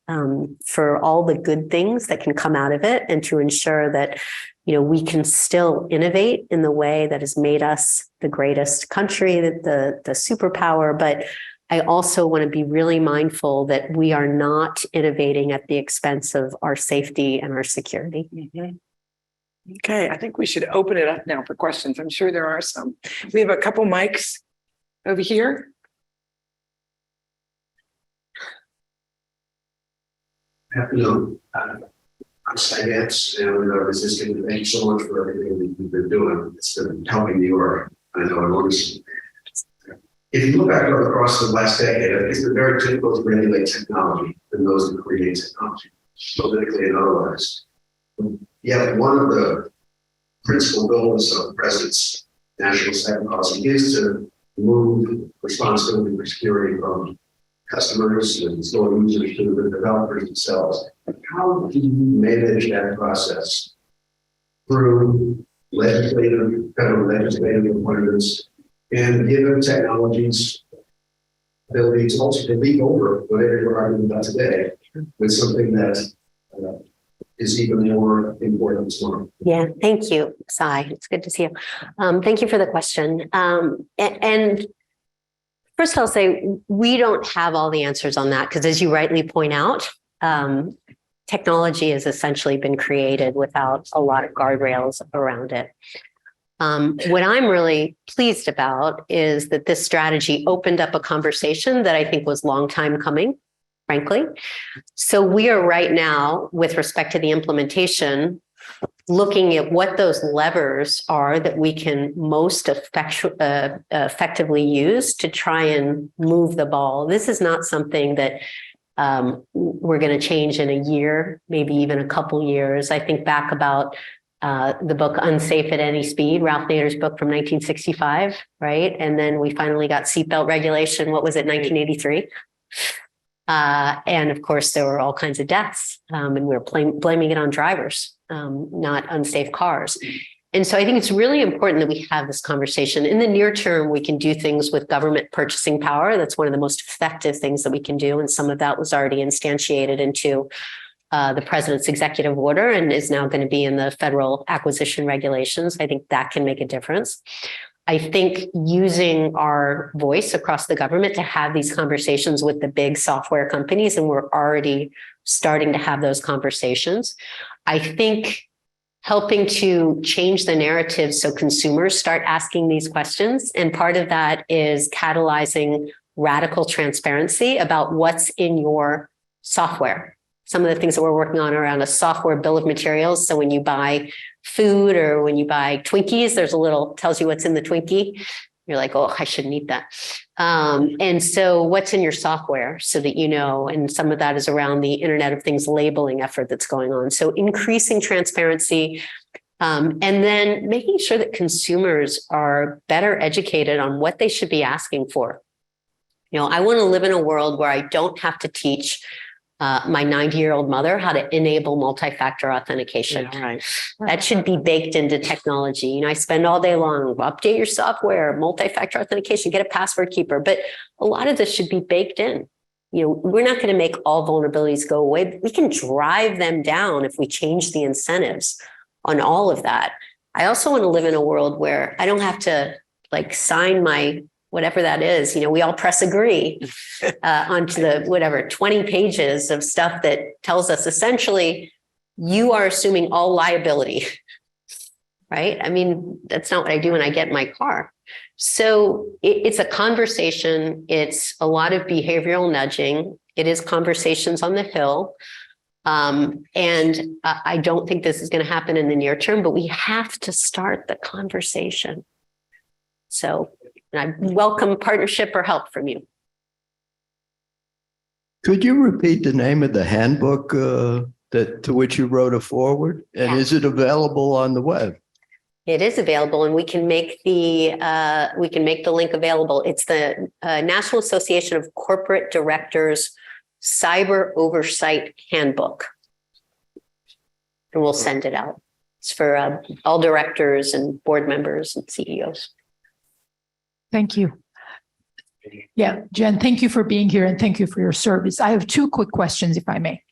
for all the good things that can come out of it, and to ensure that, you know, we can still innovate in the way that has made us the greatest country, the superpower. But I also want to be really mindful that we are not innovating at the expense of our safety and our security. Okay, I think we should open it up now for questions. I'm sure there are some. We have a couple mics over here. Afternoon. I'm Science and Resisting. Thank you so much for everything that you've been doing. It's been helping New York. I know enormously. If you look back across the last decade, it's been very difficult to regulate technology than those that create technology, politically and otherwise. Yet one of the principal goals of the President's national cyber policy is to move responsibility for security from customers and store users to the developers themselves. How do you manage that process through federal legislative appointments, and given technology's ability to also leap over whatever you're arguing about today with something that is even more important tomorrow? Yeah, thank you, Sai. It's good to see you. Thank you for the question. And first, I'll say we don't have all the answers on that, because as you rightly point out, technology has essentially been created without a lot of guardrails around it. What I'm really pleased about is that this strategy opened up a conversation that I think was a long time coming, frankly. So we are right now, with respect to the implementation, looking at what those levers are that we can most effectively use to try and move the ball. This is not something that we're going to change in a year, maybe even a couple years. I think back about the book Unsafe at Any Speed, Ralph Nader's book from 1965, right? And then we finally got seatbelt regulation. What was it, 1983? And of course, there were all kinds of deaths, and we were blaming it on drivers, not unsafe cars. And so I think it's really important that we have this conversation. In the near term, we can do things with government purchasing power. That's one of the most effective things that we can do. And some of that was already instantiated into the president's executive order and is now going to be in the federal acquisition regulations. I think that can make a difference. I think using our voice across the government to have these conversations with the big software companies, and we're already starting to have those conversations. I think helping to change the narrative so consumers start asking these questions. And part of that is catalyzing radical transparency about what's in your software. Some of the things that we're working on around a software bill of materials. So when you buy food or when you buy Twinkies, there's a little, tells you what's in the Twinkie. You're like, oh, I shouldn't eat that. And so what's in your software so that you know, and some of that is around the Internet of Things labeling effort that's going on. So increasing transparency, and then making sure that consumers are better educated on what they should be asking for. You know, I want to live in a world where I don't have to teach my 90-year-old mother how to enable multi-factor authentication. Yeah, right. That should be baked into technology. You know, I spend all day long, update your software, multi-factor authentication, get a password keeper, but a lot of this should be baked in. You know, we're not going to make all vulnerabilities go away, but we can drive them down if we change the incentives on all of that. I also want to live in a world where I don't have to like sign my whatever that is, you know, we all press agree onto the whatever 20 pages of stuff that tells us essentially you are assuming all liability, right? I mean, that's not what I do when I get in my car. So it's a conversation. It's a lot of behavioral nudging. It is conversations on the Hill. And I don't think this is going to happen in the near term, but we have to start the conversation. So I welcome partnership or help from you. Could you repeat the name of the handbook to which you wrote a foreword? And Yeah. Is it available on the web? It is available, and we can make the link available. It's the National Association of Corporate Directors Cyber Oversight Handbook, and we'll send it out. It's for all directors and board members and CEOs. Thank you. Yeah, Jen, thank you for being here and thank you for your service. I have two quick questions, if I may.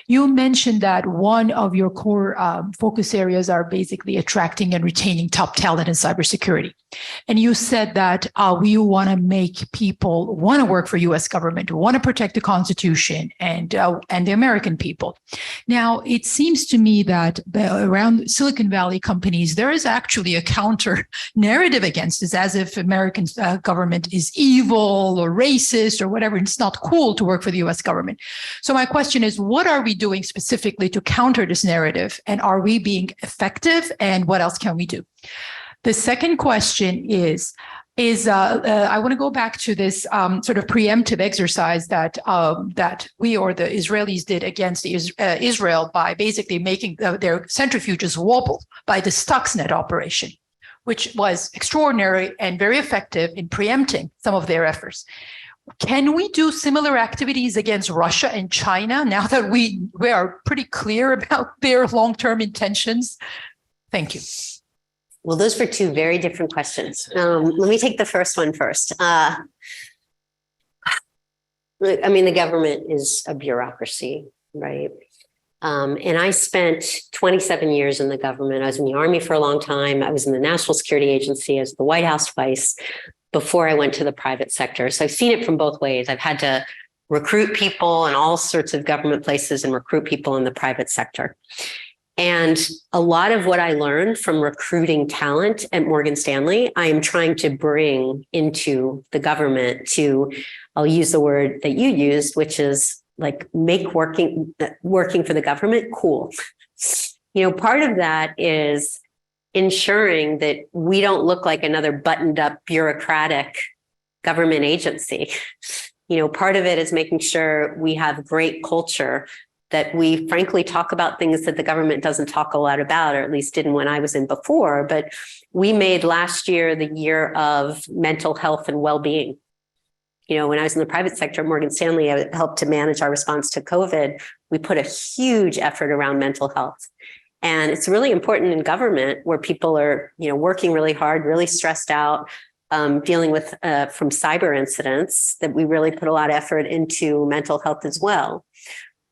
You mentioned that one of your core focus areas are basically attracting and retaining top talent in cybersecurity. And you said that we want to make people want to work for U.S. government, want to protect the Constitution and the American people. Now, it seems to me that around Silicon Valley companies, there is actually a counter narrative against this, as if American government is evil or racist or whatever. It's not cool to work for the U.S. government. So my question is, what are we doing specifically to counter this narrative? And are we being effective? And what else can we do? The second question is I want to go back to this sort of preemptive exercise that we or the Israelis did against Israel by basically making their centrifuges wobble by the Stuxnet operation, which was extraordinary and very effective in preempting some of their efforts. Can we do similar activities against Russia and China now that we are pretty clear about their long-term intentions? Thank you. Well, those were two very different questions. Let me take the first one first. I mean, the government is a bureaucracy, right? And I spent 27 years in the government. I was in the Army for a long time. I was in the National Security Agency as the White House twice before I went to the private sector. So I've seen it from both ways. I've had to recruit people in all sorts of government places and recruit people in the private sector. And a lot of what I learned from recruiting talent at Morgan Stanley, I am trying to bring into the government to, I'll use the word that you used, which is like make working for the government cool. You know, part of that is ensuring that we don't look like another buttoned up bureaucratic government agency. You know, part of it is making sure we have great culture, that we frankly talk about things that the government doesn't talk a lot about, or at least didn't when I was in before. But we made last year the year of mental health and well-being. You know, when I was in the private sector at Morgan Stanley, I helped to manage our response to COVID. We put a huge effort around mental health. And it's really important in government where people are, you know, working really hard, really stressed out, dealing with from cyber incidents, that we really put a lot of effort into mental health as well.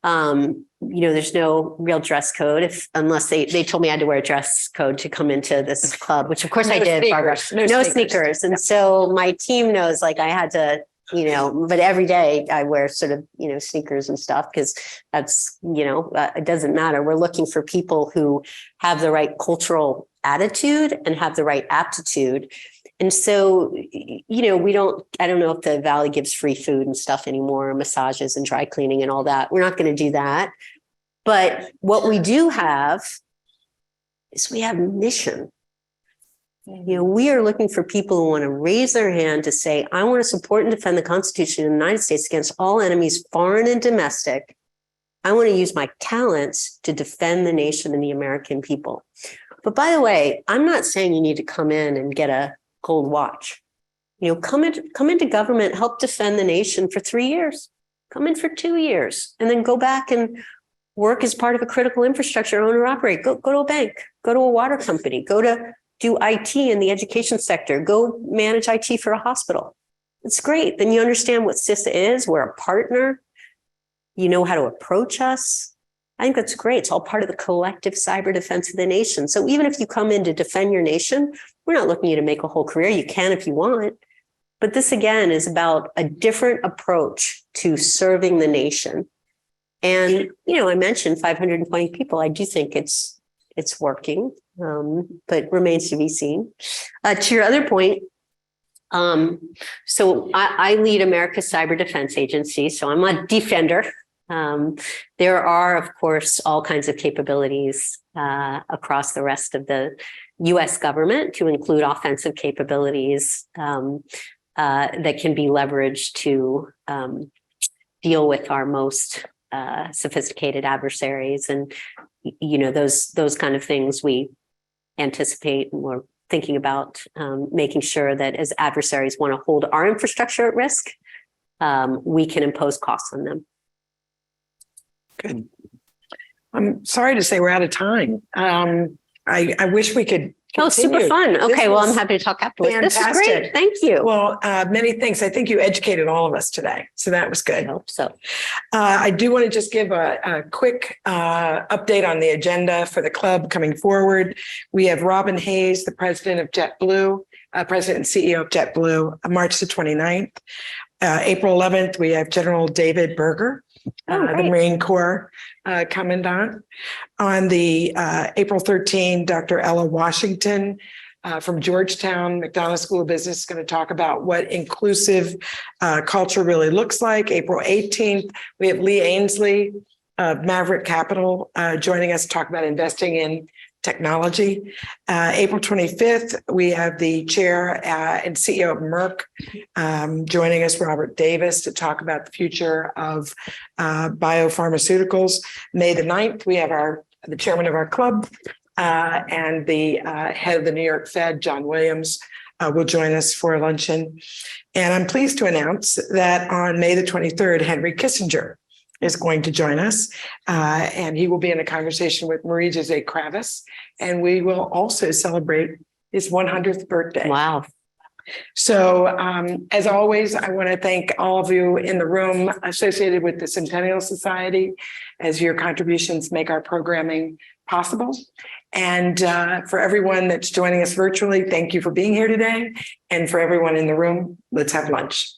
You know, there's no real dress code unless they told me I had to wear a dress code to come into this club, which of course I did, Barbara. No sneakers. And so my team knows, like, I had to, you know, but every day I wear sort of, you know, sneakers and stuff, because that's, you know, it doesn't matter. We're looking for people who have the right cultural attitude and have the right aptitude. And so, you know, I don't know if the Valley gives free food and stuff anymore, massages and dry cleaning and all that. We're not going to do that. But what we do have is we have mission. You know, we are looking for people who want to raise their hand to say, I want to support and defend the Constitution of the United States against all enemies, foreign and domestic. I want to use my talents to defend the nation and the American people. But by the way, I'm not saying you need to come in and get a gold watch. You know, come into government, help defend the nation for 3 years, come in for 2 years, and then go back and work as part of a critical infrastructure, own or operate. Go to a bank, go to a water company, go to do IT in the education sector, go manage IT for a hospital. It's great. Then you understand what CISA is. We're a partner. You know how to approach us. I think that's great. It's all part of the collective cyber defense of the nation. So even if you come in to defend your nation, we're not looking you to make a whole career. You can if you want. But this, again, is about a different approach to serving the nation. And, you know, I mentioned 520 people. I do think it's working, but remains to be seen. To your other point, so I lead America's Cyber Defense Agency, so I'm a defender. There are, of course, all kinds of capabilities across the rest of the U.S. government, to include offensive capabilities that can be leveraged to deal with our most sophisticated adversaries. And, you know, those kind of things we anticipate and we're thinking about making sure that as adversaries want to hold our infrastructure at risk, we can impose costs on them. Good. I'm sorry to say we're out of time. I wish we could Oh, super continue. fun. Okay, well, I'm was happy to talk afterwards. This is fantastic. great. Thank you. Well, many thanks. I think you educated all of us today. So that was I good. hope so. I do want to just give a quick update on the agenda for the club coming forward. We have Robin Hayes, the president of JetBlue, president and CEO of JetBlue, March the 29th. April 11th, we have General David Berger, the Marine Corps Commandant. On the April 13th, Dr. Ella Washington from Georgetown McDonough School of Business is going to talk about what inclusive culture really looks like. April 18th, we have Lee Ainsley of Maverick Capital joining us to talk about investing in technology. April 25th, we have the chair and CEO of Merck joining us, Robert Davis, to talk about the future of biopharmaceuticals. May the 9th, we have the chairman of our club and the head of the New York Fed, John Williams, will join us for a luncheon. And I'm pleased to announce that on May the 23rd, Henry Kissinger is going to join us, and he will be in a conversation with Marie-José Kravis, and we will also celebrate his 100th birthday. Wow. So as always, I want to thank all of you in the room associated with the Centennial Society, as your contributions make our programming possible. And for everyone that's joining us virtually, thank you for being here today. And for everyone in the room, let's have lunch.